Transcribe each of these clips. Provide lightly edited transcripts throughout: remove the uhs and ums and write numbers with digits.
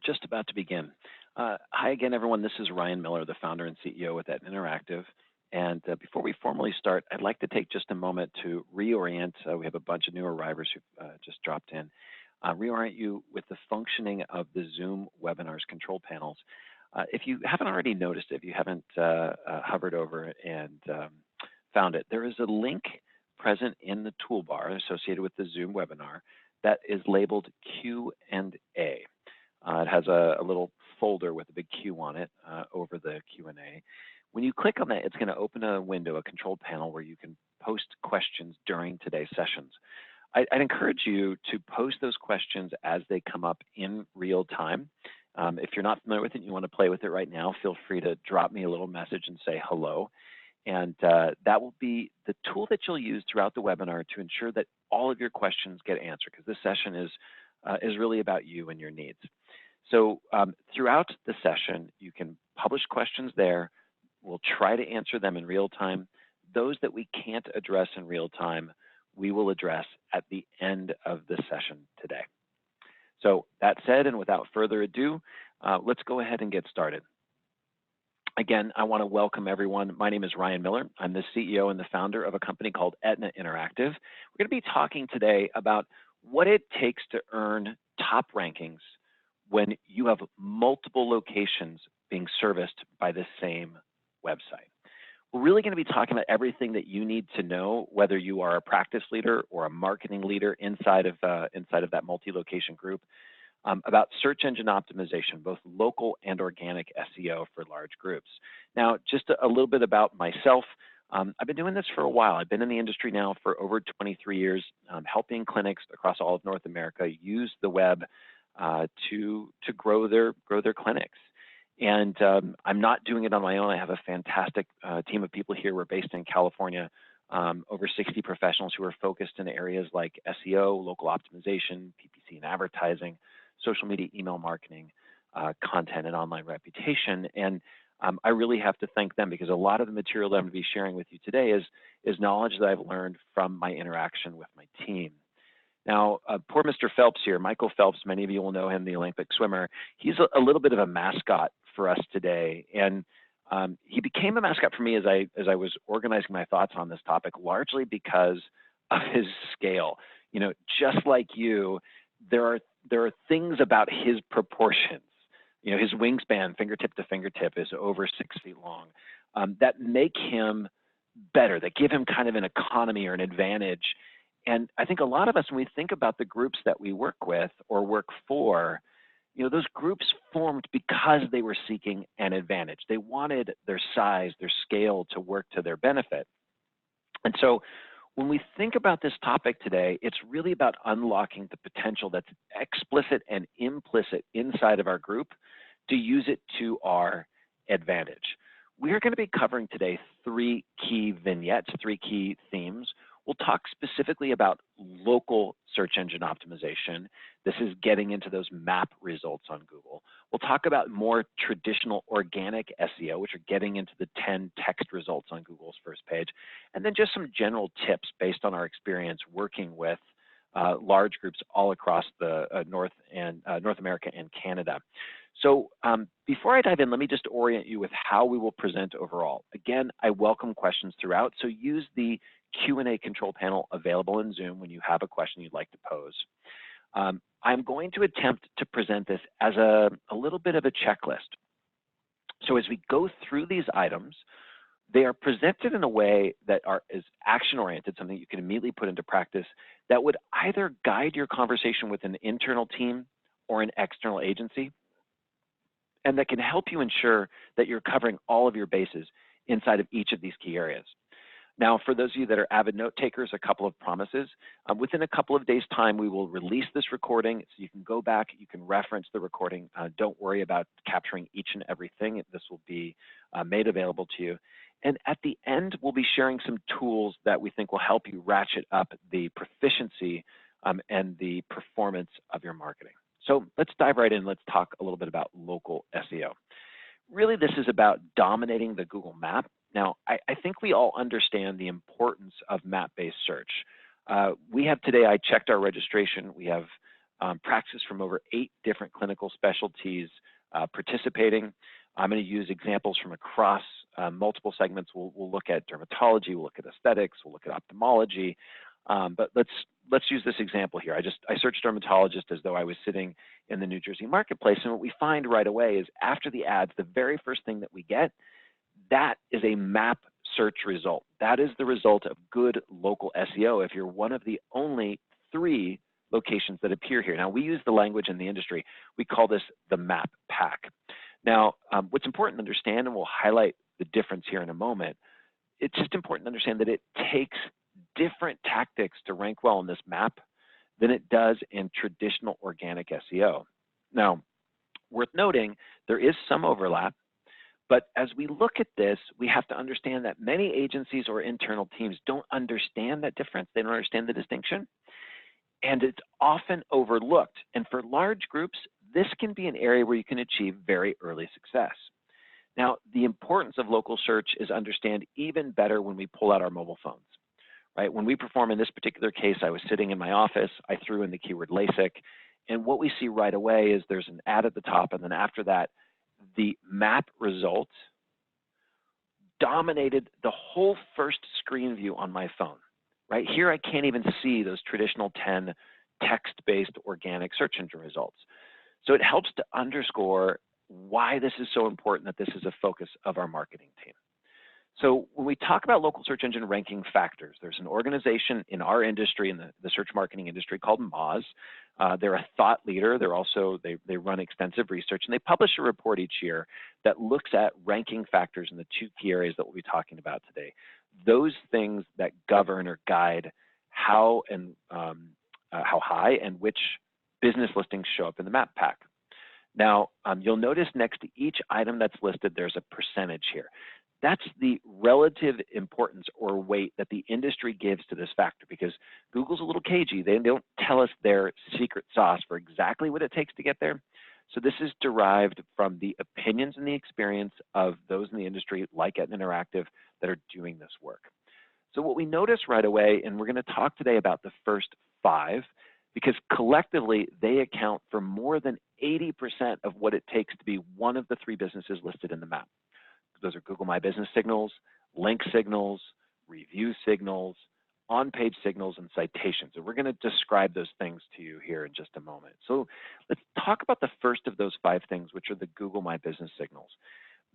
just about to begin. Hi again, everyone. This is Ryan Miller, the founder and CEO with Etna Interactive. And before we formally start, I'd like to take just a moment to reorient. We have a bunch of new arrivers who've just dropped in. Reorient you with the functioning of the Zoom webinars control panels. If you haven't already noticed it, if you haven't hovered over and found it, there is a link present in the toolbar associated with the Zoom webinar that is labeled Q&A. It has a little folder with a big Q on it over the Q&A. When you click on that, it's going to open a window, a control panel, where you can post questions during today's sessions. I'd encourage you to post those questions as they come up in real time. If you're not familiar with it and you want to play with it right now, feel free to drop me a little message and say hello. And that will be the tool that you'll use throughout the webinar to ensure that all of your questions get answered, because this session is really about you and your needs. So throughout the session, you can publish questions there. We'll try to answer them in real time. Those that we can't address in real time, we will address at the end of the session today. So that said, and without further ado, let's go ahead and get started. Again, I want to welcome everyone. My name is Ryan Miller. I'm the CEO and the founder of a company called Etna Interactive. We're going to be talking today about what it takes to earn top rankings when you have multiple locations being serviced by the same website. We're really going to be talking about everything that you need to know, whether you are a practice leader or a marketing leader inside of that multi-location group, about search engine optimization, both local and organic SEO for large groups. Now, just a little bit about myself. I've been doing this for a while. I've been in the industry now for over 23 years, helping clinics across all of North America use the web to grow their clinics. And I'm not doing it on my own. I have a fantastic team of people here. We're based in California, over 60 professionals who are focused in areas like SEO, local optimization, PPC and advertising, social media, email marketing, content and online reputation. And I really have to thank them, because a lot of the material that I'm going to be sharing with you today is knowledge that I've learned from my interaction with my team. Now, poor Mr. Phelps here, Michael Phelps, many of you will know him, the Olympic swimmer. He's a little bit of a mascot for us today. And he became a mascot for me as I was organizing my thoughts on this topic, largely because of his scale. You know, just like you, there are things about his proportions. You know, his wingspan, fingertip to fingertip, is over 6 feet long, that make him better, that give him kind of an economy or an advantage. And I think a lot of us, when we think about the groups that we work with or work for, you know, those groups formed because they were seeking an advantage. They wanted their size, their scale to work to their benefit. And so when we think about this topic today, it's really about unlocking the potential that's explicit and implicit inside of our group to use it to our advantage. We're going to be covering today 3 key vignettes, 3 key themes. We'll talk specifically about local search engine optimization. This is getting into those map results on Google. We'll talk about more traditional organic SEO, which are getting into the 10 text results on Google's first page. And then just some general tips based on our experience working with large groups all across the North America and Canada. So before I dive in, let me just orient you with how we will present overall. Again, I welcome questions throughout, so use the Q&A control panel available in Zoom when you have a question you'd like to pose. I'm going to attempt to present this as a little bit of a checklist. So as we go through these items, they are presented in a way that is action-oriented, something you can immediately put into practice, that would either guide your conversation with an internal team or an external agency, and that can help you ensure that you're covering all of your bases inside of each of these key areas. Now, for those of you that are avid note takers, a couple of promises. Within a couple of days' time, we will release this recording, so you can go back, you can reference the recording. Don't worry about capturing each and everything. This will be made available to you. And at the end, we'll be sharing some tools that we think will help you ratchet up the proficiency and the performance of your marketing. So let's dive right in. Let's talk a little bit about local SEO. Really, this is about dominating the Google map. Now, I think we all understand the importance of map-based search. We have today, I checked our registration, we have practices from over 8 different clinical specialties participating. I'm going to use examples from across multiple segments. We'll look at dermatology, we'll look at aesthetics, we'll look at ophthalmology. But let's use this example here. I searched dermatologist as though I was sitting in the New Jersey marketplace, and what we find right away is after the ads, the very first thing that we get, that is a map search result. That is the result of good local SEO if you're one of the only 3 locations that appear here. Now, we use the language in the industry. We call this the map pack. Now, what's important to understand, and we'll highlight the difference here in a moment, it's just important to understand that it takes different tactics to rank well in this map than it does in traditional organic SEO. Now, worth noting, there is some overlap, but as we look at this, we have to understand that many agencies or internal teams don't understand that difference. They don't understand the distinction, and it's often overlooked. And for large groups, this can be an area where you can achieve very early success. Now, the importance of local search is understood even better when we pull out our mobile phones, right? When we perform in this particular case, I was sitting in my office, I threw in the keyword LASIK, and what we see right away is there's an ad at the top, and then after that, the map results dominated the whole first screen view on my phone. Right here, I can't even see those traditional 10 text-based organic search engine results. So it helps to underscore why this is so important, that this is a focus of our marketing team. So when we talk about local search engine ranking factors, there's an organization in our industry, in the search marketing industry, called Moz. They're a thought leader. They run extensive research, and they publish a report each year that looks at ranking factors in the 2 key areas that we'll be talking about today. Those things that govern or guide how high and which business listings show up in the map pack. Now, you'll notice next to each item that's listed, there's a percentage here. That's the relative importance or weight that the industry gives to this factor, because Google's a little cagey. They don't tell us their secret sauce for exactly what it takes to get there. So this is derived from the opinions and the experience of those in the industry, like Etna Interactive, that are doing this work. So what we notice right away, and we're going to talk today about the first 5, because collectively they account for more than 80% of what it takes to be one of the 3 businesses listed in the map. Those are Google My Business signals, link signals, review signals, on-page signals, and citations. And we're going to describe those things to you here in just a moment. So let's talk about the first of those 5 things, which are the Google My Business signals.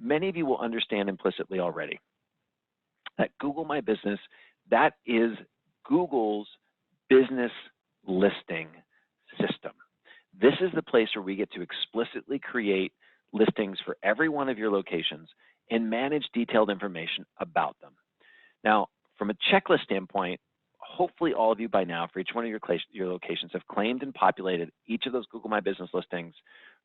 Many of you will understand implicitly already that Google My Business, that is Google's business listing system. This is the place where we get to explicitly create listings for every one of your locations and manage detailed information about them. Now, from a checklist standpoint, hopefully all of you by now, for each one of your locations, have claimed and populated each of those Google My Business listings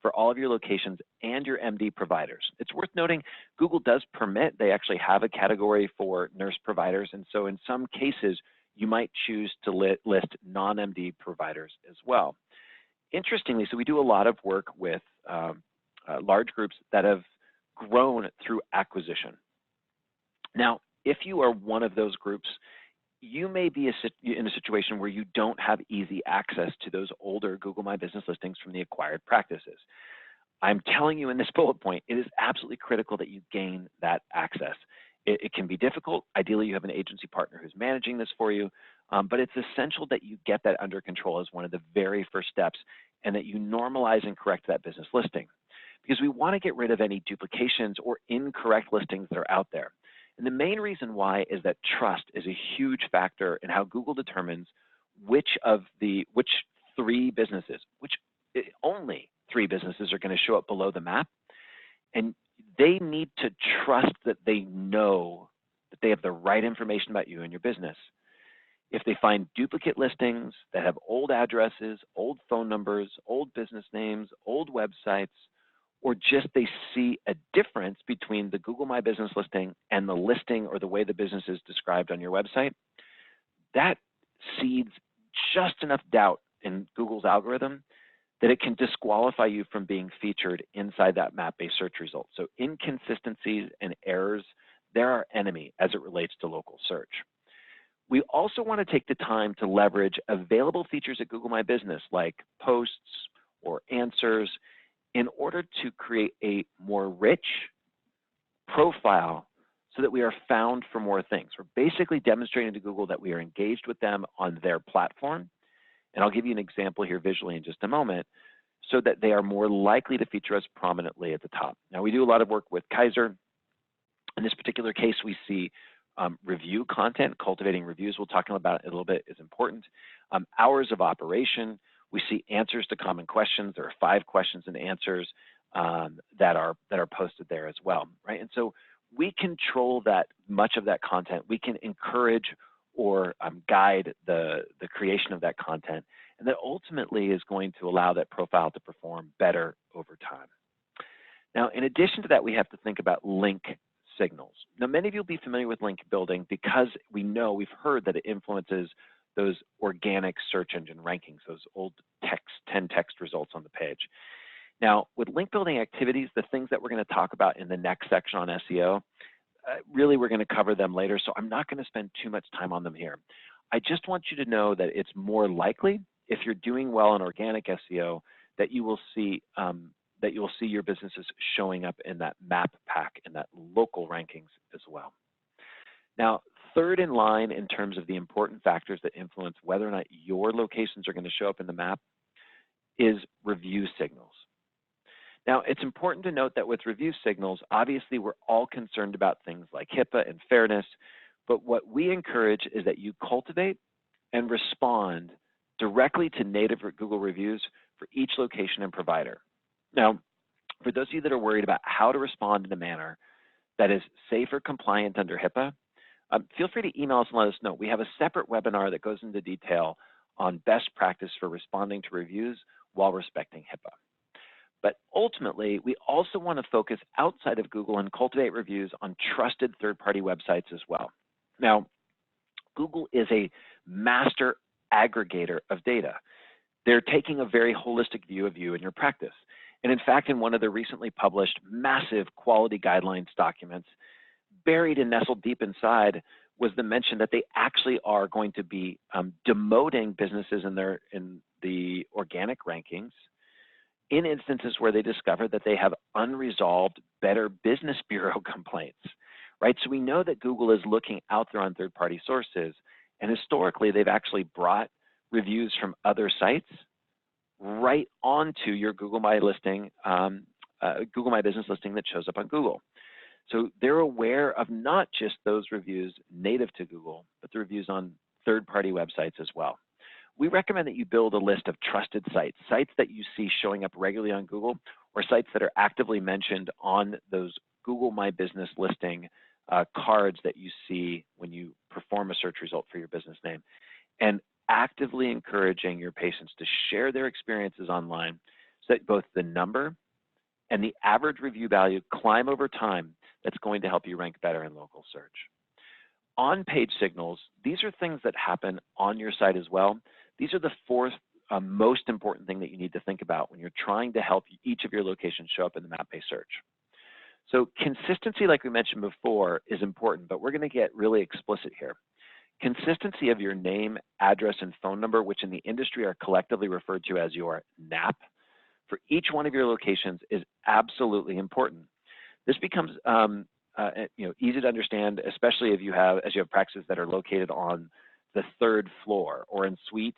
for all of your locations and your MD providers. It's worth noting, Google does permit, they actually have a category for nurse providers, and so in some cases, you might choose to list non-MD providers as well. Interestingly, so we do a lot of work with large groups that have grown through acquisition. Now, if you are one of those groups, you may be in a situation where you don't have easy access to those older Google My Business listings from the acquired practices. I'm telling you in this bullet point, it is absolutely critical that you gain that access. It can be difficult. Ideally, you have an agency partner who's managing this for you, but it's essential that you get that under control as one of the very first steps, and that you normalize and correct that business listing. Because we want to get rid of any duplications or incorrect listings that are out there. And the main reason why is that trust is a huge factor in how Google determines which 3 businesses, only 3 businesses are going to show up below the map. And they need to trust that they know that they have the right information about you and your business. If they find duplicate listings that have old addresses, old phone numbers, old business names, old websites, or just they see a difference between the Google My Business listing and the listing or the way the business is described on your website, that seeds just enough doubt in Google's algorithm that it can disqualify you from being featured inside that map-based search result. So inconsistencies and errors, they're our enemy as it relates to local search. We also want to take the time to leverage available features at Google My Business like posts or answers in order to create a more rich profile so that we are found for more things. We're basically demonstrating to Google that we are engaged with them on their platform. And I'll give you an example here visually in just a moment, so that they are more likely to feature us prominently at the top. Now, we do a lot of work with Kaiser. In this particular case, we see review content, cultivating reviews. We'll talk about it a little bit, is important. Hours of operation. We see answers to common questions. There are 5 questions and answers that are posted there as well, right? And so we control that much of that content. We can encourage or guide the creation of that content, and that ultimately is going to allow that profile to perform better over time. Now, in addition to that, we have to think about link signals. Now, many of you will be familiar with link building because we've heard that it influences those organic search engine rankings, those old 10 text results on the page. Now, with link building activities, the things that we're going to talk about in the next section on SEO, really we're going to cover them later, so I'm not going to spend too much time on them here. I just want you to know that it's more likely, if you're doing well in organic SEO, that you will see your businesses showing up in that map pack, in that local rankings as well. Now, third in line in terms of the important factors that influence whether or not your locations are going to show up in the map is review signals. Now, it's important to note that with review signals, obviously we're all concerned about things like HIPAA and fairness, but what we encourage is that you cultivate and respond directly to native Google reviews for each location and provider. Now, for those of you that are worried about how to respond in a manner that is safe or compliant under HIPAA, feel free to email us and let us know. We have a separate webinar that goes into detail on best practice for responding to reviews while respecting HIPAA. But ultimately, we also want to focus outside of Google and cultivate reviews on trusted third-party websites as well. Now, Google is a master aggregator of data. They're taking a very holistic view of you and your practice. And in fact, in one of the recently published massive quality guidelines documents, buried and nestled deep inside was the mention that they actually are going to be demoting businesses in the organic rankings in instances where they discover that they have unresolved Better Business Bureau complaints, right? So we know that Google is looking out there on third-party sources, and historically they've actually brought reviews from other sites right onto your Google My listing, Google My Business listing that shows up on Google. So they're aware of not just those reviews native to Google, but the reviews on third-party websites as well. We recommend that you build a list of trusted sites, sites that you see showing up regularly on Google, or sites that are actively mentioned on those Google My Business listing cards that you see when you perform a search result for your business name, and actively encouraging your patients to share their experiences online so that both the number and the average review value climb over time. That's going to help you rank better in local search. On-page signals, these are things that happen on your site as well. These are the fourth most important thing that you need to think about when you're trying to help each of your locations show up in the map-based search. So consistency, like we mentioned before, is important, but we're going to get really explicit here. Consistency of your name, address, and phone number, which in the industry are collectively referred to as your NAP, for each one of your locations is absolutely important. This becomes easy to understand, especially if you have practices that are located on the 3rd floor or in suite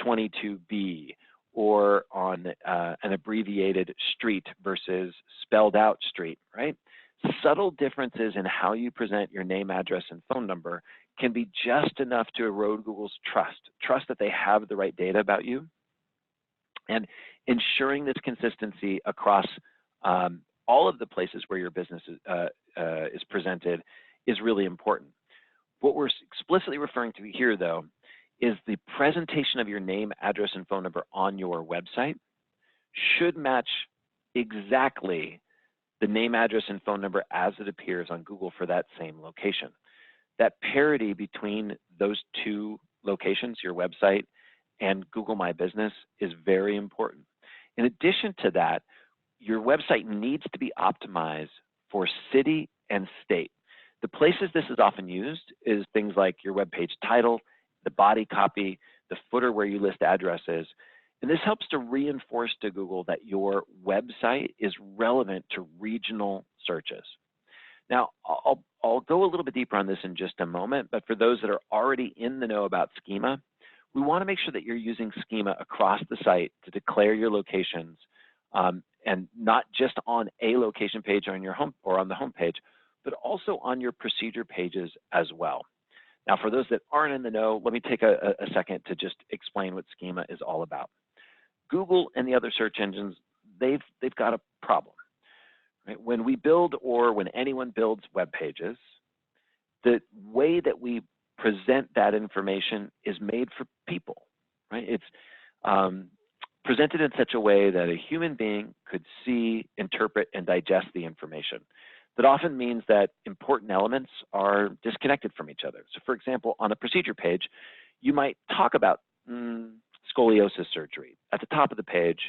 22B or on an abbreviated street versus spelled out street, right? Subtle differences in how you present your name, address, and phone number can be just enough to erode Google's trust that they have the right data about you. And ensuring this consistency across all of the places where your business is presented is really important. What we're explicitly referring to here, though, is the presentation of your name, address, and phone number on your website should match exactly the name, address, and phone number as it appears on Google for that same location. That parity between those two locations, your website and Google My Business, is very important. In addition to that, your website needs to be optimized for city and state. The places this is often used is things like your web page title, the body copy, the footer where you list addresses. And this helps to reinforce to Google that your website is relevant to regional searches. Now, I'll go a little bit deeper on this in just a moment, but for those that are already in the know about schema, we want to make sure that you're using schema across the site to declare your locations, and not just on a location page on your home or on the home page, but also on your procedure pages as well. Now, for those that aren't in the know, let me take a second to just explain what schema is all about. Google and the other search engines, they've got a problem. Right? When we build, or when anyone builds web pages, the way that we present that information is made for people, right? It's presented in such a way that a human being could see, interpret, and digest the information. That often means that important elements are disconnected from each other. So for example, on a procedure page, you might talk about scoliosis surgery at the top of the page,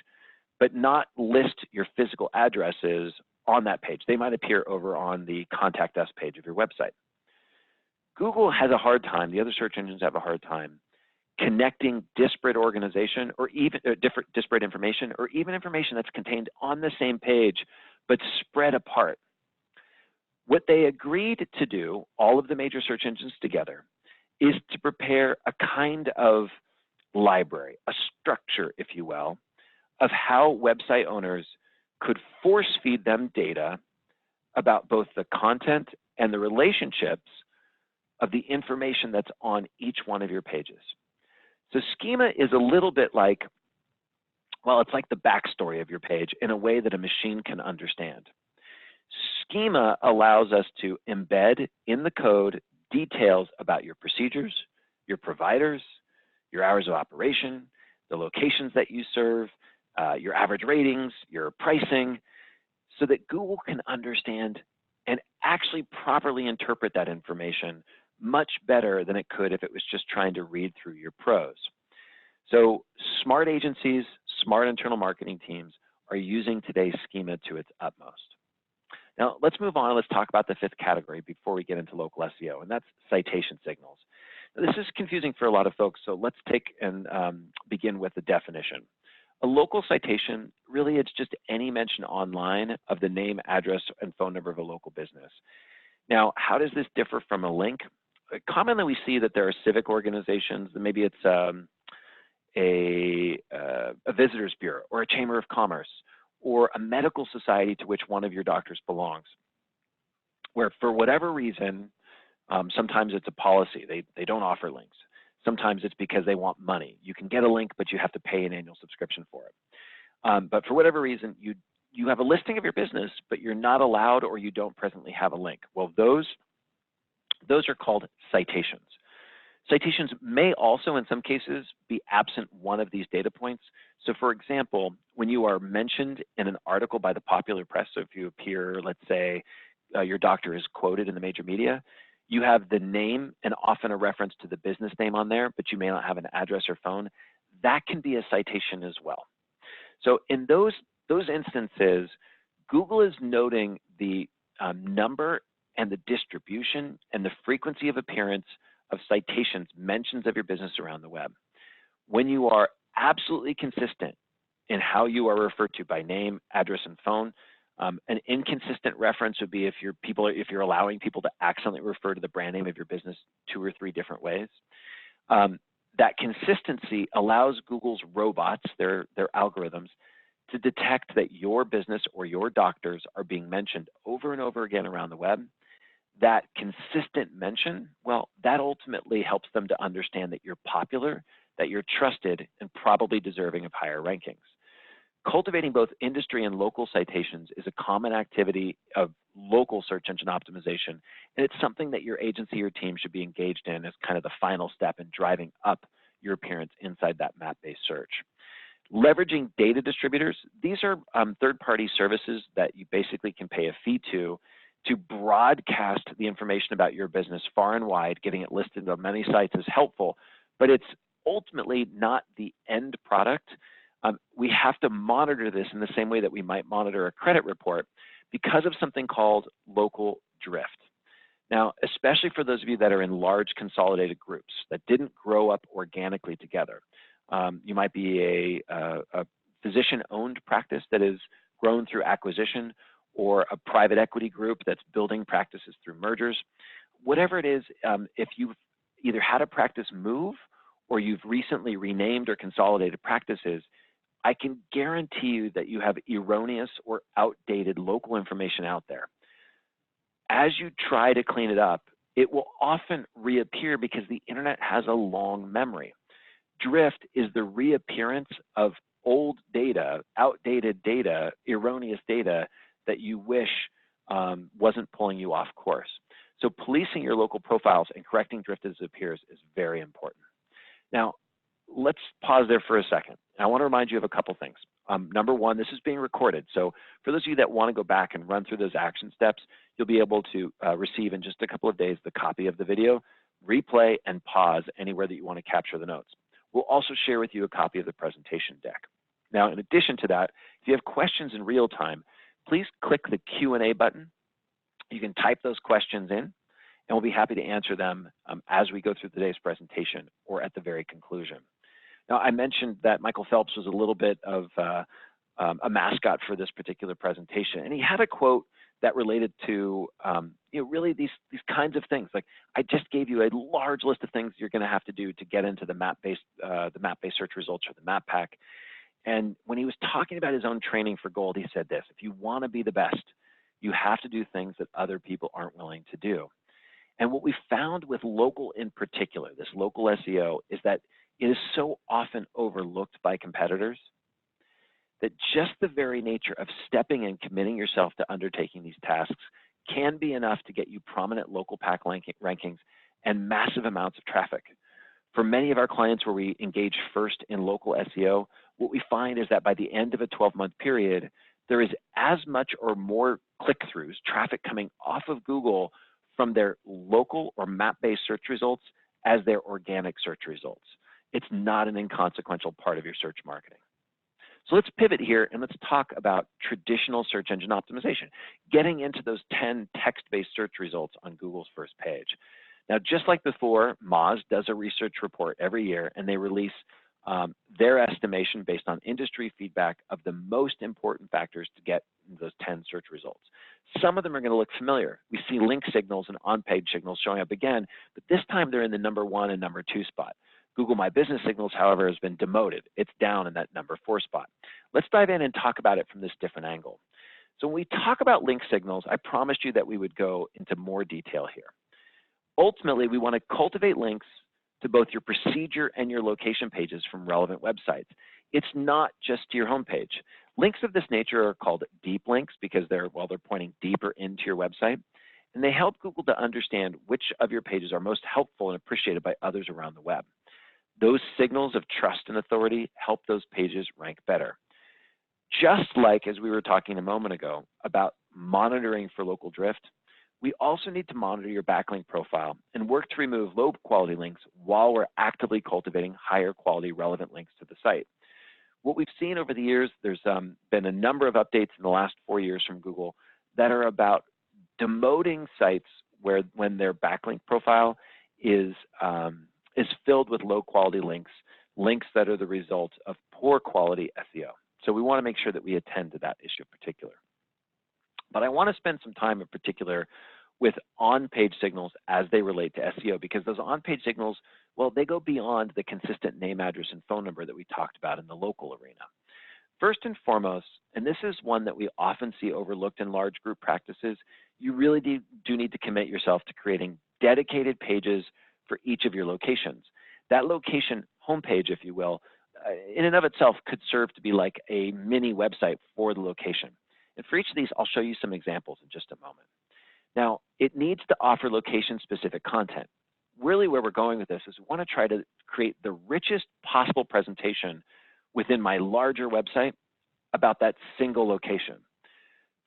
but not list your physical addresses on that page. They might appear over on the Contact Us page of your website. Google has a hard time, the other search engines have a hard time connecting disparate organization or even disparate information, or even information that's contained on the same page but spread apart. What they agreed to do, all of the major search engines together, is to prepare a kind of library, a structure, if you will, of how website owners could force feed them data about both the content and the relationships of the information that's on each one of your pages. So schema is a little bit like, well, it's like the backstory of your page in a way that a machine can understand. Schema allows us to embed in the code details about your procedures, your providers, your hours of operation, the locations that you serve, your average ratings, your pricing, so that Google can understand and actually properly interpret that information much better than it could if it was just trying to read through your prose. So smart agencies, smart internal marketing teams are using today's schema to its utmost. Now, let's move on and let's talk about the fifth category before we get into local SEO, and that's citation signals. Now, this is confusing for a lot of folks, so let's take and begin with the definition. A local citation, really, it's just any mention online of the name, address, and phone number of a local business. Now, how does this differ from a link? Commonly, we see that there are civic organizations, maybe it's a visitors bureau or a chamber of commerce or a medical society to which one of your doctors belongs, where for whatever reason, sometimes it's a policy, they don't offer links. Sometimes it's because they want money. You can get a link, but you have to pay an annual subscription for it. But for whatever reason, you have a listing of your business, but you're not allowed, or you don't presently have a link. Well, those are called citations. Citations may also, in some cases, be absent one of these data points. So for example, when you are mentioned in an article by the popular press, so if you appear, let's say, your doctor is quoted in the major media, you have the name and often a reference to the business name on there, but you may not have an address or phone. That can be a citation as well. So in those instances, Google is noting the number and the distribution and the frequency of appearance of citations, mentions of your business around the web. When you are absolutely consistent in how you are referred to by name, address, and phone, an inconsistent reference would be if you're allowing people to accidentally refer to the brand name of your business 2 or 3 different ways. That consistency allows Google's robots, their algorithms, to detect that your business or your doctors are being mentioned over and over again around the web. That consistent mention, well, that ultimately helps them to understand that you're popular, that you're trusted, and probably deserving of higher rankings. Cultivating both industry and local citations is a common activity of local search engine optimization, and it's something that your agency or team should be engaged in as kind of the final step in driving up your appearance inside that map-based search. Leveraging data distributors, these are third-party services that you basically can pay a fee to broadcast the information about your business far and wide. Getting it listed on many sites is helpful, but it's ultimately not the end product. We have to monitor this in the same way that we might monitor a credit report because of something called local drift. Now, especially for those of you that are in large consolidated groups that didn't grow up organically together. You might be a physician-owned practice that is grown through acquisition, or a private equity group that's building practices through mergers. Whatever it is, if you've either had a practice move or you've recently renamed or consolidated practices, I can guarantee you that you have erroneous or outdated local information out there. As you try to clean it up, it will often reappear because the internet has a long memory. Drift is the reappearance of old data, outdated data, erroneous data that you wish wasn't pulling you off course. So policing your local profiles and correcting drift as it appears is very important. Now, let's pause there for a second. I want to remind you of a couple things. Number one, this is being recorded. So for those of you that want to go back and run through those action steps, you'll be able to receive in just a couple of days the copy of the video, replay, and pause anywhere that you want to capture the notes. We'll also share with you a copy of the presentation deck. Now, in addition to that, if you have questions in real time, please click the Q&A button. You can type those questions in, and we'll be happy to answer them as we go through today's presentation or at the very conclusion. Now, I mentioned that Michael Phelps was a little bit of a mascot for this particular presentation, and he had a quote that related to really these kinds of things. Like, I just gave you a large list of things you're going to have to do to get into the map-based search results or the map pack. And when he was talking about his own training for gold, he said this: if you want to be the best, you have to do things that other people aren't willing to do. And what we found with local in particular, this local SEO, is that it is so often overlooked by competitors that just the very nature of stepping and committing yourself to undertaking these tasks can be enough to get you prominent local pack rankings and massive amounts of traffic. For many of our clients where we engage first in local SEO, what we find is that by the end of a 12-month period, there is as much or more click-throughs, traffic coming off of Google from their local or map-based search results as their organic search results. It's not an inconsequential part of your search marketing. So let's pivot here and let's talk about traditional search engine optimization, getting into those 10 text-based search results on Google's first page. Now, just like before, Moz does a research report every year, and they release their estimation based on industry feedback of the most important factors to get those 10 search results. Some of them are going to look familiar. We see link signals and on-page signals showing up again, but this time they're in the #1 and #2 spot. Google My Business Signals, however, has been demoted. It's down in that #4 spot. Let's dive in and talk about it from this different angle. So when we talk about link signals, I promised you that we would go into more detail here. Ultimately, we want to cultivate links to both your procedure and your location pages from relevant websites. It's not just to your homepage. Links of this nature are called deep links because they're pointing deeper into your website, and they help Google to understand which of your pages are most helpful and appreciated by others around the web. Those signals of trust and authority help those pages rank better. Just like as we were talking a moment ago about monitoring for local drift, we also need to monitor your backlink profile and work to remove low quality links while we're actively cultivating higher quality relevant links to the site. What we've seen over the years, there's been a number of updates in the last 4 years from Google that are about demoting sites when their backlink profile is filled with low quality links that are the result of poor quality SEO. So we want to make sure that we attend to that issue in particular. But I want to spend some time in particular with on-page signals as they relate to SEO, because those on-page signals, well, they go beyond the consistent name, address, and phone number that we talked about in the local arena. First and foremost, and this is one that we often see overlooked in large group practices, you really do need to commit yourself to creating dedicated pages for each of your locations. That location homepage, if you will, in and of itself could serve to be like a mini website for the location. And for each of these, I'll show you some examples in just a moment. Now, it needs to offer location-specific content. Really where we're going with this is we want to try to create the richest possible presentation within my larger website about that single location.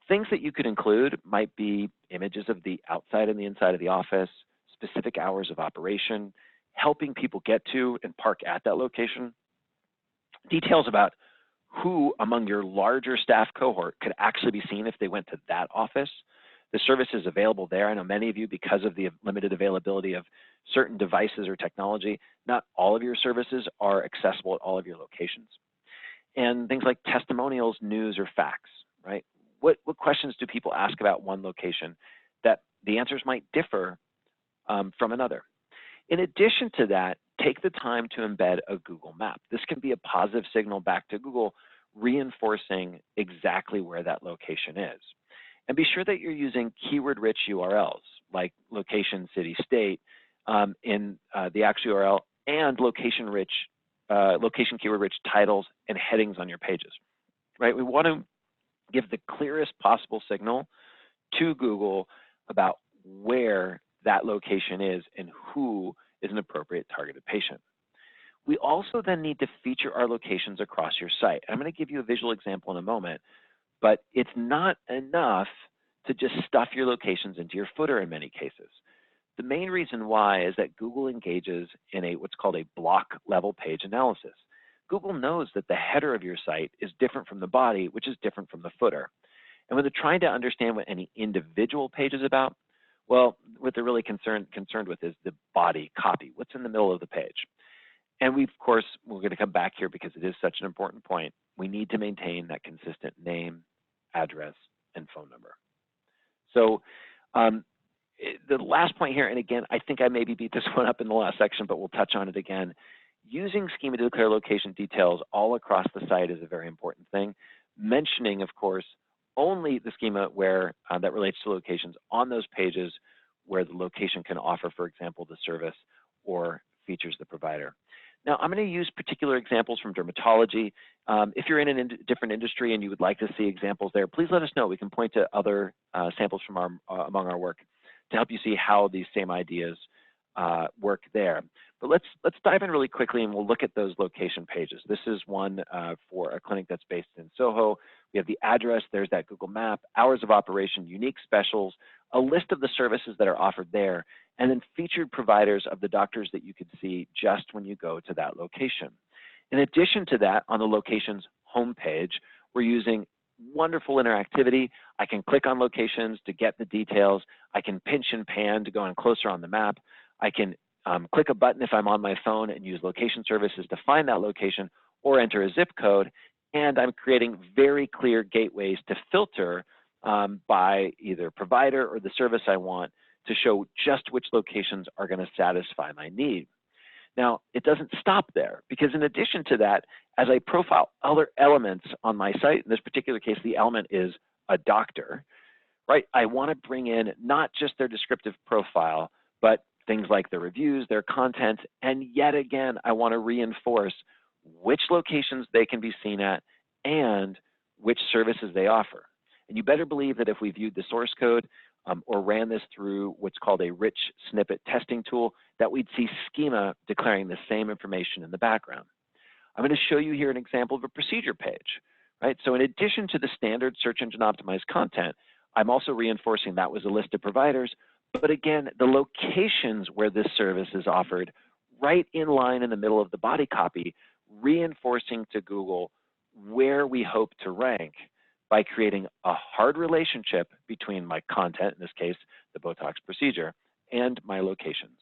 Things that you could include might be images of the outside and the inside of the office, specific hours of operation, helping people get to and park at that location, details about who among your larger staff cohort could actually be seen if they went to that office. the service is available there. I know many of you, because of the limited availability of certain devices or technology, not all of your services are accessible at all of your locations. And things like testimonials, news, or facts, right? What questions do people ask about one location that the answers might differ from another? In addition to that, take the time to embed a Google map. This can be a positive signal back to Google, reinforcing exactly where that location is. And be sure that you're using keyword-rich URLs like location, city, state in the actual URL, and location keyword-rich titles and headings on your pages, right? We want to give the clearest possible signal to Google about where that location is and who is an appropriate targeted patient. We also then need to feature our locations across your site. I'm going to give you a visual example in a moment, but it's not enough to just stuff your locations into your footer in many cases. The main reason why is that Google engages in what's called a block level page analysis. Google knows that the header of your site is different from the body, which is different from the footer. And when they're trying to understand what any individual page is about, well, what they're really concerned with is the body copy, what's in the middle of the page. And of course, we're going to come back here because it is such an important point. We need to maintain that consistent name, address, and phone number. So the last point here, and again, I think I maybe beat this one up in the last section, but we'll touch on it again. Using schema to declare location details all across the site is a very important thing. Mentioning, of course, only the schema where that relates to locations on those pages where the location can offer, for example, the service or features the provider. Now, I'm going to use particular examples from dermatology. If you're in a different industry and you would like to see examples there, please let us know. We can point to other samples from among our work to help you see how these same ideas work there. But let's dive in really quickly and we'll look at those location pages. This is one for a clinic that's based in Soho. We have the address, there's that Google map, hours of operation, unique specials, a list of the services that are offered there, and then featured providers of the doctors that you could see just when you go to that location. In addition to that, on the location's homepage, we're using wonderful interactivity. I can click on locations to get the details. I can pinch and pan to go in closer on the map. I can click a button if I'm on my phone and use location services to find that location or enter a zip code. And I'm creating very clear gateways to filter by either provider or the service I want to show just which locations are going to satisfy my need. Now, it doesn't stop there, because in addition to that, as I profile other elements on my site, in this particular case, the element is a doctor, right? I want to bring in not just their descriptive profile, but things like their reviews, their content, and yet again, I want to reinforce which locations they can be seen at and which services they offer. And you better believe that if we viewed the source code or ran this through what's called a rich snippet testing tool, that we'd see schema declaring the same information in the background. I'm going to show you here an example of a procedure page, right? So in addition to the standard search engine optimized content, I'm also reinforcing that was a list of providers, but again, the locations where this service is offered right in line in the middle of the body copy, reinforcing to Google where we hope to rank by creating a hard relationship between my content, in this case, the Botox procedure, and my locations.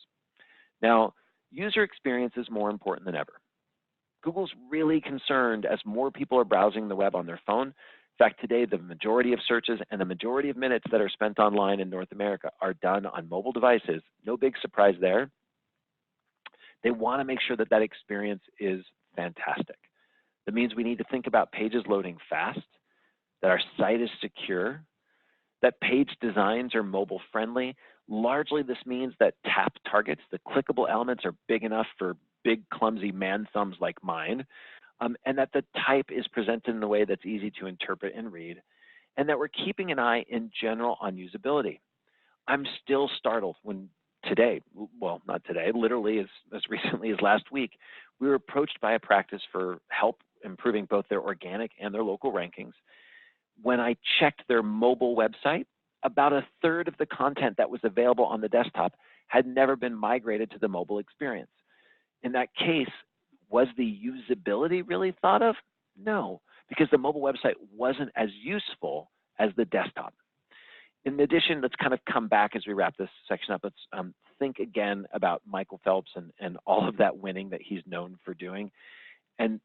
Now, user experience is more important than ever. Google's really concerned as more people are browsing the web on their phone. In fact, today, the majority of searches and the majority of minutes that are spent online in North America are done on mobile devices. No big surprise there. They want to make sure that that experience is fantastic. That means we need to think about pages loading fast, that our site is secure, that page designs are mobile friendly. Largely, this means that tap targets, the clickable elements, are big enough for big, clumsy man thumbs like mine, and that the type is presented in a way that's easy to interpret and read, and that we're keeping an eye in general on usability. I'm still startled when today, well, not today, literally as recently as last week, we were approached by a practice for help improving both their organic and their local rankings. When I checked their mobile website, about a third of the content that was available on the desktop had never been migrated to the mobile experience. In that case, was the usability really thought of? No, because the mobile website wasn't as useful as the desktop. In addition, let's kind of come back as we wrap this section up. Let's think again about Michael Phelps and all of that winning that he's known for doing. And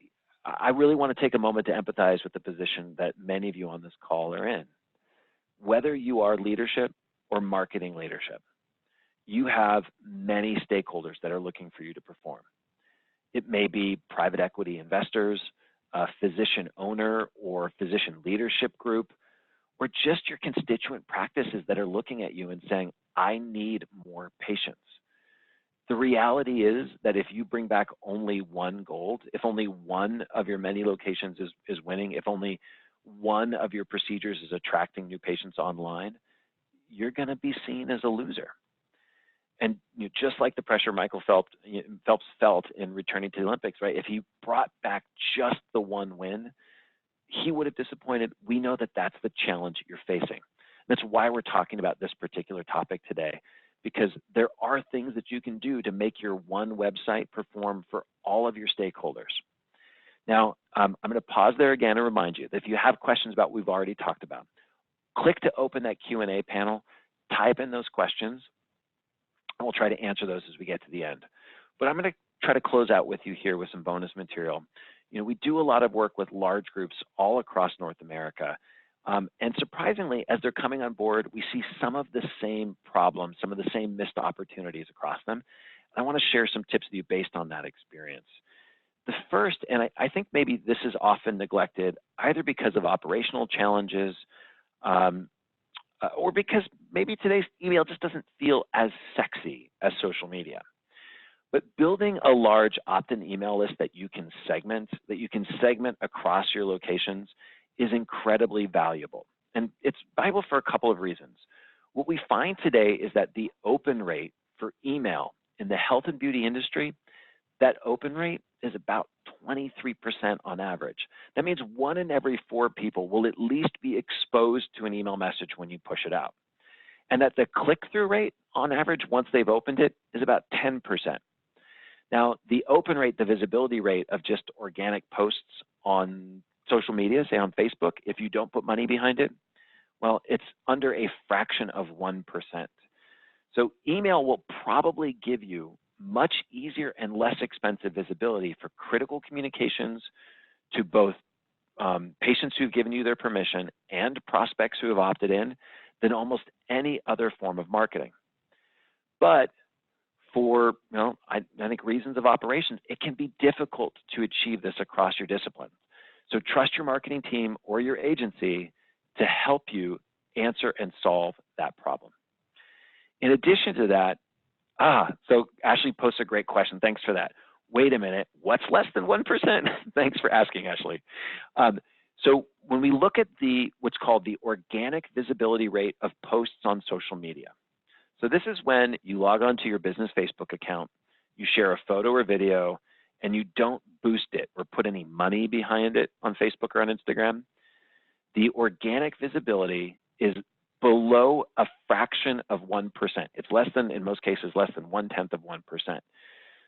I really want to take a moment to empathize with the position that many of you on this call are in. Whether you are leadership or marketing leadership, you have many stakeholders that are looking for you to perform. It may be private equity investors, a physician owner or physician leadership group, or just your constituent practices that are looking at you and saying, I need more patients. The reality is that if you bring back only one gold, if only one of your many locations is winning, if only one of your procedures is attracting new patients online, you're going to be seen as a loser. And just like the pressure Michael Phelps felt in returning to the Olympics, right? If he brought back just the one win, he would have disappointed. We know that that's the challenge you're facing. That's why we're talking about this particular topic today, because there are things that you can do to make your one website perform for all of your stakeholders. Now, I'm going to pause there again and remind you that if you have questions about what we've already talked about, click to open that Q&A panel, type in those questions, and we'll try to answer those as we get to the end. But I'm going to try to close out with you here with some bonus material. We do a lot of work with large groups all across North America. And surprisingly, as they're coming on board, we see some of the same problems, some of the same missed opportunities across them. I want to share some tips with you based on that experience. The first, and I think maybe this is often neglected, either because of operational challenges or because maybe today's email just doesn't feel as sexy as social media. But building a large opt-in email list that you can segment across your locations is incredibly valuable. And it's valuable for a couple of reasons. What we find today is that the open rate for email in the health and beauty industry, that open rate is about 23% on average. That means 1 in every 4 people will at least be exposed to an email message when you push it out. And that the click-through rate on average once they've opened it is about 10%. Now, the open rate, the visibility rate of just organic posts on social media, say on Facebook, if you don't put money behind it, well, it's under a fraction of 1%. So email will probably give you much easier and less expensive visibility for critical communications to both patients who've given you their permission and prospects who have opted in than almost any other form of marketing. But for I think reasons of operations, it can be difficult to achieve this across your discipline. So trust your marketing team or your agency to help you answer and solve that problem. In addition to that, so Ashley posts a great question. Thanks for that. Wait a minute, what's less than 1%? Thanks for asking, Ashley. So when we look at what's called the organic visibility rate of posts on social media. So this is when you log on to your business Facebook account, you share a photo or video, and you don't boost it or put any money behind it on Facebook or on Instagram. The organic visibility is below a fraction of 1%. It's less than, in most cases, less than 1/10 of 1%.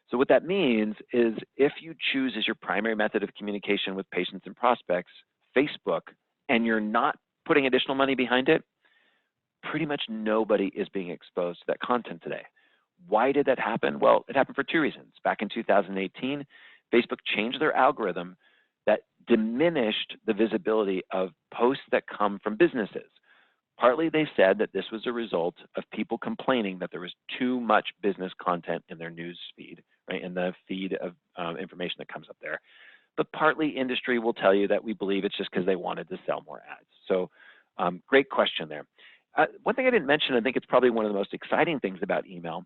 So what that means is if you choose as your primary method of communication with patients and prospects, Facebook, and you're not putting additional money behind it, pretty much nobody is being exposed to that content today. Why did that happen? Well, it happened for 2 reasons. Back in 2018, Facebook changed their algorithm that diminished the visibility of posts that come from businesses. Partly they said that this was a result of people complaining that there was too much business content in their news feed, right, in the feed of information that comes up there. But partly industry will tell you that we believe it's just because they wanted to sell more ads. So great question there. One thing I didn't mention, I think it's probably one of the most exciting things about email,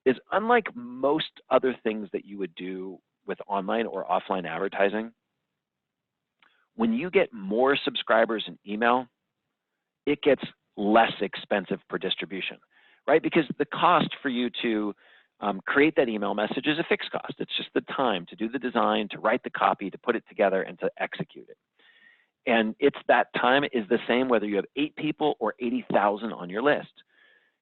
is unlike most other things that you would do with online or offline advertising, when you get more subscribers in email, it gets less expensive per distribution, right? Because the cost for you to create that email message is a fixed cost. It's just the time to do the design, to write the copy, to put it together, and to execute it. And it's that time is the same whether you have 8 people or 80,000 on your list.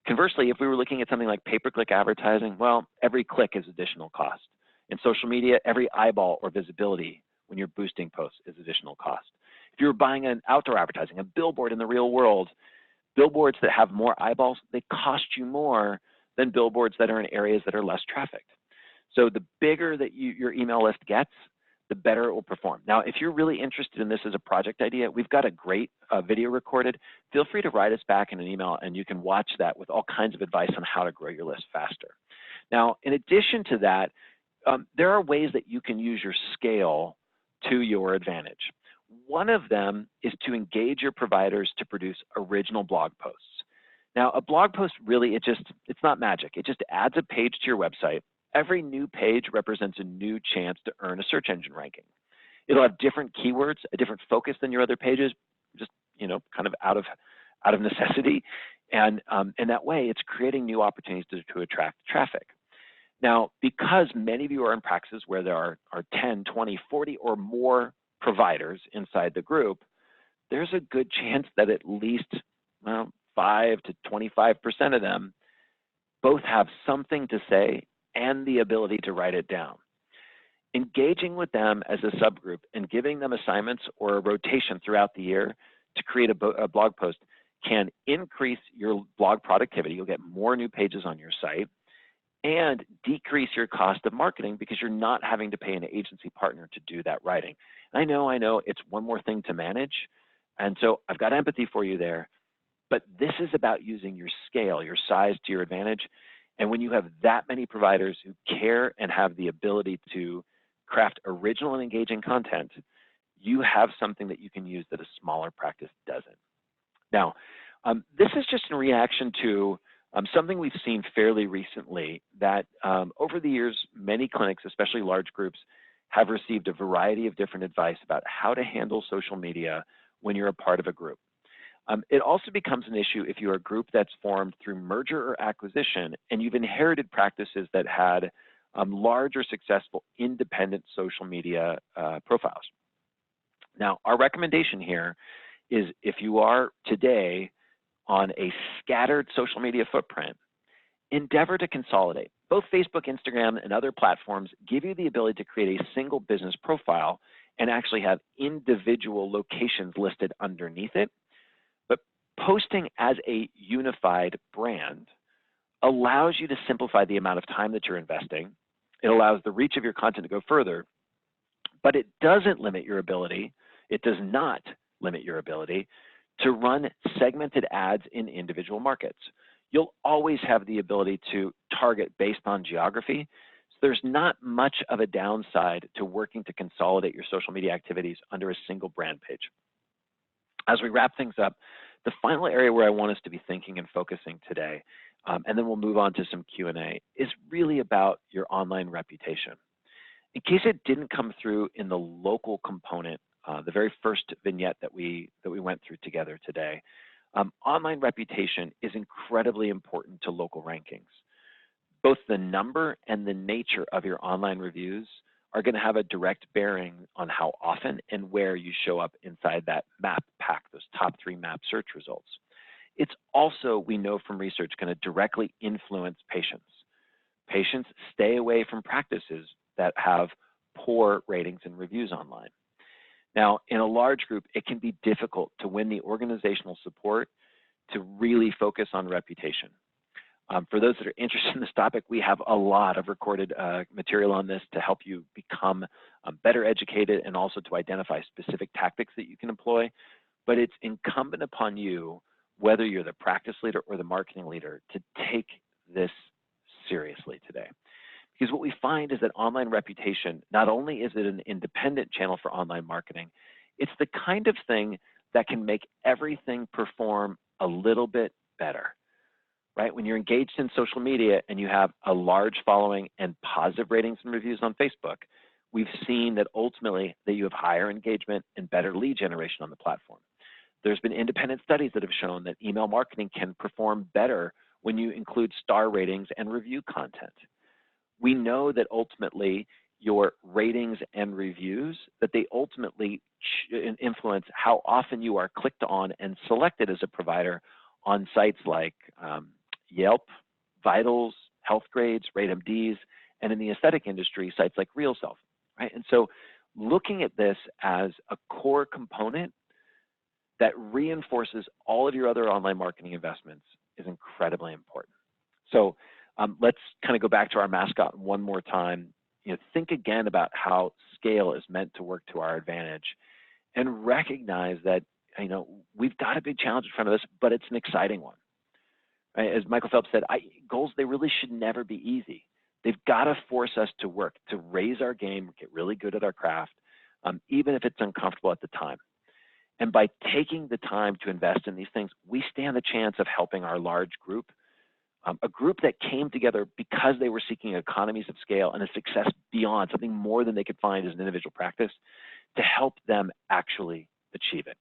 Conversely, if we were looking at something like pay-per-click advertising, well, every click is additional cost. In social media, every eyeball or visibility when you're boosting posts is additional cost. If you were buying an outdoor advertising, a billboard in the real world, Billboards that have more eyeballs, they cost you more than billboards that are in areas that are less trafficked. So the bigger that your email list gets, the better it will perform. Now, if you're really interested in this as a project idea, we've got a great video recorded. Feel free to write us back in an email and you can watch that with all kinds of advice on how to grow your list faster. Now, in addition to that, there are ways that you can use your scale to your advantage. One of them is to engage your providers to produce original blog posts. Now, a blog post really, it's not magic. It just adds a page to your website. Every new page represents a new chance to earn a search engine ranking. It'll have different keywords, a different focus than your other pages, just kind of out of necessity. And in that way, it's creating new opportunities to attract traffic. Now, because many of you are in practices where there are 10, 20, 40 or more providers inside the group, there's a good chance that at least 5 to 25% of them both have something to say and the ability to write it down. Engaging with them as a subgroup and giving them assignments or a rotation throughout the year to create a blog post can increase your blog productivity. You'll get more new pages on your site and decrease your cost of marketing because you're not having to pay an agency partner to do that writing. I know it's one more thing to manage, and so I've got empathy for you there, but this is about using your scale, your size to your advantage. And when you have that many providers who care and have the ability to craft original and engaging content, you have something that you can use that a smaller practice doesn't. Now, this is just in reaction to something we've seen fairly recently that over the years, many clinics, especially large groups, have received a variety of different advice about how to handle social media when you're a part of a group. It also becomes an issue if you're a group that's formed through merger or acquisition and you've inherited practices that had large or successful independent social media profiles. Now, our recommendation here is if you are today on a scattered social media footprint, endeavor to consolidate. Both Facebook, Instagram, and other platforms give you the ability to create a single business profile and actually have individual locations listed underneath it. But posting as a unified brand allows you to simplify the amount of time that you're investing. It allows the reach of your content to go further, but it doesn't limit your ability. It does not limit your ability to run segmented ads in individual markets. You'll always have the ability to target based on geography. So there's not much of a downside to working to consolidate your social media activities under a single brand page. As we wrap things up, the final area where I want us to be thinking and focusing today, and then we'll move on to some Q&A, is really about your online reputation. In case it didn't come through in the local component, the very first vignette that we went through together today, online reputation is incredibly important to local rankings. Both the number and the nature of your online reviews are going to have a direct bearing on how often and where you show up inside that map pack, those top 3 map search results. It's also, we know from research, going to directly influence patients. Patients stay away from practices that have poor ratings and reviews online. Now, in a large group, it can be difficult to win the organizational support to really focus on reputation. For those that are interested in this topic, we have a lot of recorded material on this to help you become better educated and also to identify specific tactics that you can employ. But it's incumbent upon you, whether you're the practice leader or the marketing leader, to take this seriously today. Because what we find is that online reputation, not only is it an independent channel for online marketing, it's the kind of thing that can make everything perform a little bit better, right? When you're engaged in social media and you have a large following and positive ratings and reviews on Facebook, we've seen that ultimately that you have higher engagement and better lead generation on the platform. There's been independent studies that have shown that email marketing can perform better when you include star ratings and review content. We know that ultimately your ratings and reviews, that they ultimately influence how often you are clicked on and selected as a provider on sites like Yelp, Vitals, Health Grades, RateMDs, and in the aesthetic industry, sites like RealSelf, right? And so looking at this as a core component that reinforces all of your other online marketing investments is incredibly important. So let's kind of go back to our mascot one more time. Think again about how scale is meant to work to our advantage, and recognize that we've got a big challenge in front of us, but it's an exciting one. Right? As Michael Phelps said, goals, they really should never be easy. They've got to force us to work, to raise our game, get really good at our craft, even if it's uncomfortable at the time. And by taking the time to invest in these things, we stand the chance of helping our large group, a group that came together because they were seeking economies of scale and a success beyond, something more than they could find as an individual practice, to help them actually achieve it.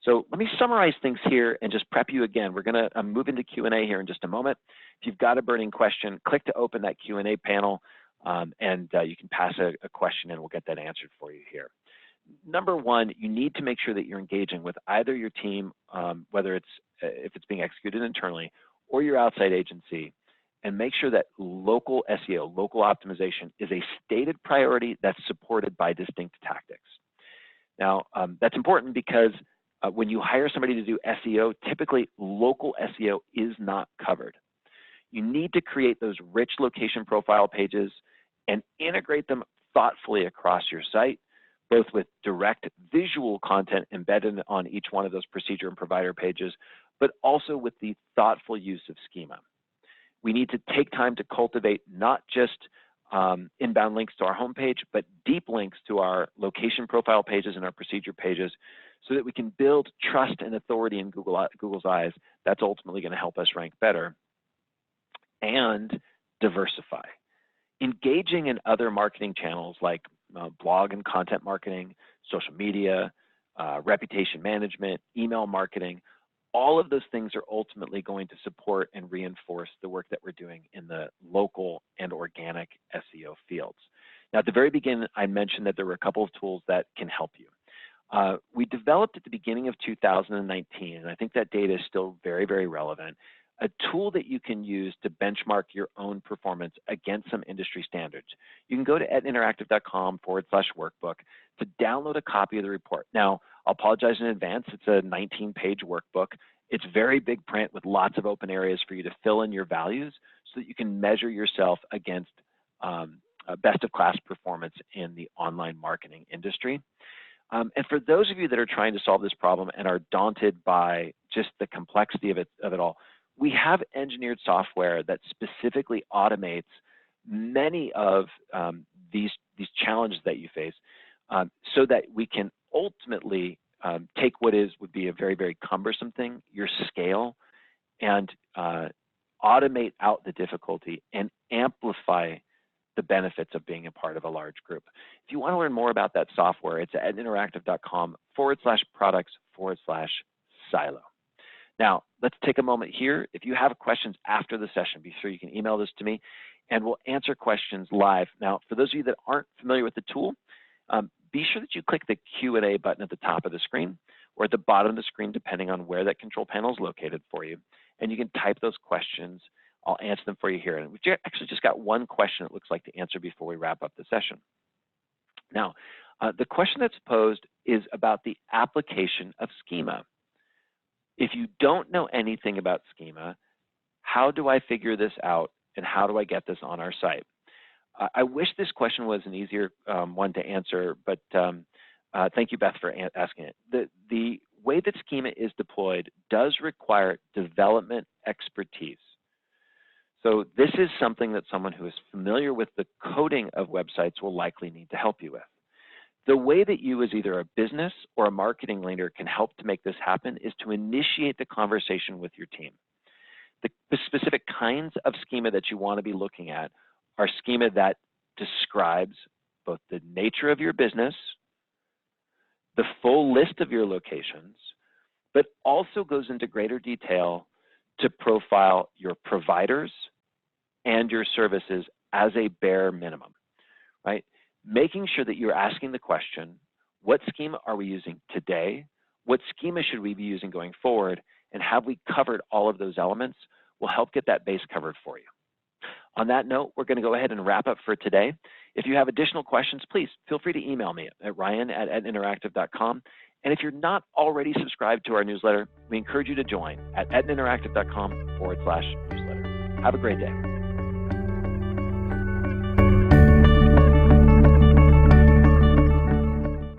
So let me summarize things here and just prep you again. We're going to move into Q&A here in just a moment. If you've got a burning question, click to open that Q&A panel, and you can pass a question and we'll get that answered for you here. Number one, you need to make sure that you're engaging with either your team, whether if it's being executed internally, or your outside agency, and make sure that local SEO, local optimization, is a stated priority that's supported by distinct tactics. Now, that's important because when you hire somebody to do SEO, typically local SEO is not covered. You need to create those rich location profile pages and integrate them thoughtfully across your site, both with direct visual content embedded on each one of those procedure and provider pages, but also with the thoughtful use of schema. We need to take time to cultivate not just inbound links to our homepage, but deep links to our location profile pages and our procedure pages, so that we can build trust and authority in Google's eyes. That's ultimately going to help us rank better. And diversify. Engaging in other marketing channels like blog and content marketing, social media, reputation management, email marketing, all of those things are ultimately going to support and reinforce the work that we're doing in the local and organic SEO fields. Now, at the very beginning, I mentioned that there were a couple of tools that can help you. We developed at the beginning of 2019, and I think that data is still very, very relevant, a tool that you can use to benchmark your own performance against some industry standards. You can go to etnainteractive.com/workbook to download a copy of the report. Now, I'll apologize in advance. It's a 19-page workbook. It's very big print with lots of open areas for you to fill in your values so that you can measure yourself against best-of-class performance in the online marketing industry. And for those of you that are trying to solve this problem and are daunted by just the complexity of it all, we have engineered software that specifically automates many of these challenges that you face, so that we can ultimately take what would be a very, very cumbersome thing, your scale, and automate out the difficulty and amplify the benefits of being a part of a large group. If you want to learn more about that software, it's at etnainteractive.com/products/silo. Now, let's take a moment here. If you have questions after the session, be sure you can email this to me, and we'll answer questions live. Now, for those of you that aren't familiar with the tool, be sure that you click the Q&A button at the top of the screen or at the bottom of the screen, depending on where that control panel is located for you, and you can type those questions. I'll answer them for you here. And we actually just got one question it looks like to answer before we wrap up the session. Now, the question that's posed is about the application of schema. If you don't know anything about schema, how do I figure this out and how do I get this on our site? I wish this question was an easier one to answer, but thank you, Beth, for asking it. The way that schema is deployed does require development expertise. So this is something that someone who is familiar with the coding of websites will likely need to help you with. The way that you as either a business or a marketing leader can help to make this happen is to initiate the conversation with your team. The specific kinds of schema that you want to be looking at are schema that describes both the nature of your business, the full list of your locations, but also goes into greater detail to profile your providers and your services as a bare minimum, right? Making sure that you're asking the question, what schema are we using today? What schema should we be using going forward? And have we covered all of those elements? Will help get that base covered for you. On that note, we're going to go ahead and wrap up for today. If you have additional questions, please feel free to email me at ryan@etnainteractive.com, And if you're not already subscribed to our newsletter, we encourage you to join at etnainteractive.com/newsletter. Have a great day.